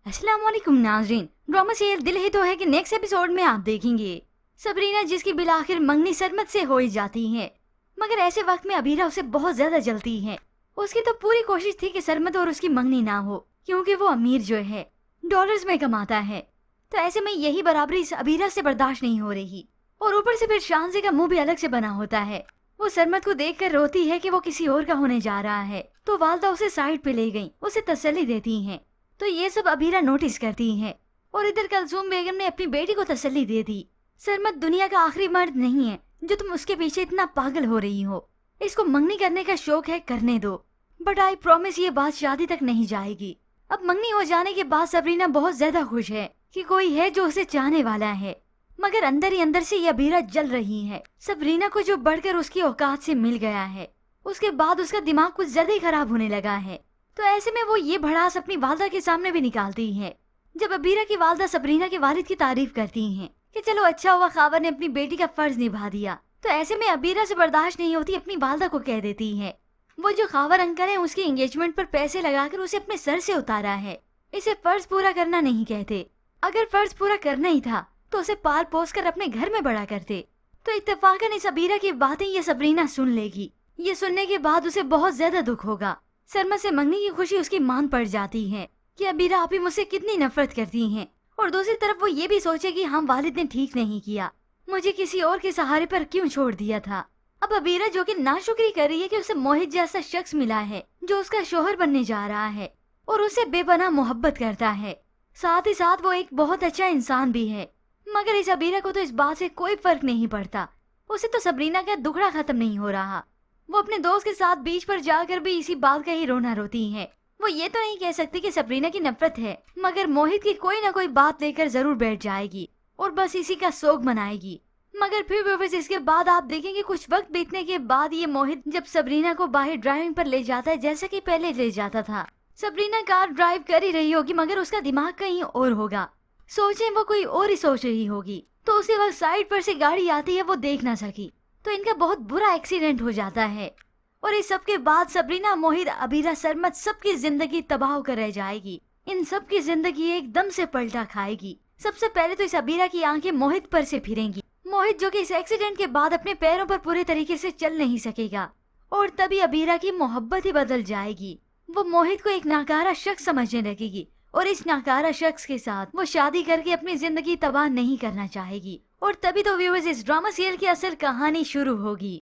अस्सलाम वालेकुम नाज़रीन। ड्रामा सीरियल दिल ही तो है कि नेक्स्ट एपिसोड में आप देखेंगे सबरीना जिसकी बिलाखिर मंगनी सरमत से हो ही जाती है, मगर ऐसे वक्त में अबीरा उसे बहुत ज्यादा जलती है। उसकी तो पूरी कोशिश थी कि सरमत और उसकी मंगनी ना हो, क्योंकि वो अमीर जो है डॉलर्स में कमाता है। तो ऐसे में यही बराबरी इस अबीरा से बर्दाश्त नहीं हो रही, और ऊपर से फिर शानज़े का मुंह भी अलग से बना होता है। वो सरमत को देखकर रोती है कि वो किसी और का होने जा रहा है, तो वालदा उसे साइड पे ले गई, उसे तसल्ली देती हैं। तो ये सब अबीरा नोटिस करती है, और इधर कलसूम बेगम ने अपनी बेटी को तसल्ली दे दी। सरमत दुनिया का आखिरी मर्द नहीं है जो तुम उसके पीछे इतना पागल हो रही हो। इसको मंगनी करने का शौक है, करने दो, बट आई प्रॉमिस ये बात शादी तक नहीं जाएगी। अब मंगनी हो जाने के बाद सबरीना बहुत ज्यादा खुश है कि कोई है जो उसे चाहने वाला है, मगर अंदर ही अंदर से ये अबीरा जल रही है। सबरीना को जो बढ़कर उसकी औकात से मिल गया है, उसके बाद उसका दिमाग कुछ ज्यादा ही खराब होने लगा है। तो ऐसे में वो ये भड़ास अपनी वालदा के सामने भी निकालती है। जब अबीरा की वालदा सबरीना के वालिद की तारीफ करती हैं कि चलो अच्छा हुआ खावर ने अपनी बेटी का फर्ज निभा दिया, तो ऐसे में अबीरा से बर्दाश्त नहीं होती, अपनी वालदा को कह देती है वो जो खावर अंकल है उसकी एंगेजमेंट पर पैसे लगाकर उसे अपने सर से उतारा है, इसे फर्ज पूरा करना नहीं कहते। अगर फर्ज पूरा करना ही था तो उसे पाल पोस कर अपने घर में बड़ा करते। तो इत्तेफाकन इस अबीरा की बातें ये सबरीना सुन लेगी। ये सुनने के बाद उसे बहुत ज्यादा दुख होगा। सरमत से मंगनी की खुशी उसकी मान पड़ जाती है कि अबीरा आप ही मुझसे कितनी नफरत करती हैं, और दूसरी तरफ वो ये भी सोचे कि हम वालिद ने ठीक नहीं किया, मुझे किसी और के सहारे पर क्यों छोड़ दिया था। अब अबीरा जो कि नाशुक्री कर रही है कि उसे मोहित जैसा शख्स मिला है जो उसका शोहर बनने जा रहा है और उसे बेपनाह मोहब्बत करता है, साथ ही साथ वो एक बहुत अच्छा इंसान भी है। मगर इस अबीरा को तो इस बात से कोई फर्क नहीं पड़ता। उसे तो सबरीना का दुखड़ा खत्म नहीं हो रहा। वो अपने दोस्त के साथ बीच पर जाकर भी इसी बात का ही रोना रोती है। वो ये तो नहीं कह सकती कि सबरीना की नफरत है, मगर मोहित की कोई ना कोई बात लेकर जरूर बैठ जाएगी और बस इसी का शोक मनाएगी। मगर फिर इसके बाद आप देखेंगे कुछ वक्त बीतने के बाद ये मोहित जब सबरीना को बाहर ड्राइविंग पर ले जाता है जैसा कि पहले ले जाता था। सबरीना कार ड्राइव कर ही रही होगी, मगर उसका दिमाग कहीं और होगा। सोचे वो कोई और ही सोच रही होगी, तो उसी वक्त साइड पर से गाड़ी आती है, वो देख ना सकी, तो इनका बहुत बुरा एक्सीडेंट हो जाता है। और इस सब के बाद सबरीना, मोहित, अबीरा, सरमत सबकी जिंदगी तबाह कर रह जाएगी। इन सब की जिंदगी एकदम से पलटा खाएगी। सबसे पहले तो इस अबीरा की आंखें मोहित पर से फिरेंगी। मोहित जो कि इस एक्सीडेंट के बाद अपने पैरों पर पूरे तरीके से चल नहीं सकेगा, और तभी अबीरा की मोहब्बत ही बदल जाएगी। वो मोहित को एक नाकारा शख्स समझने लगेगी, और इस नाकारा शख्स के साथ वो शादी करके अपनी जिंदगी तबाह नहीं करना चाहेगी। और तभी तो व्यूअर्स इस ड्रामा सीरियल की असल कहानी शुरू होगी।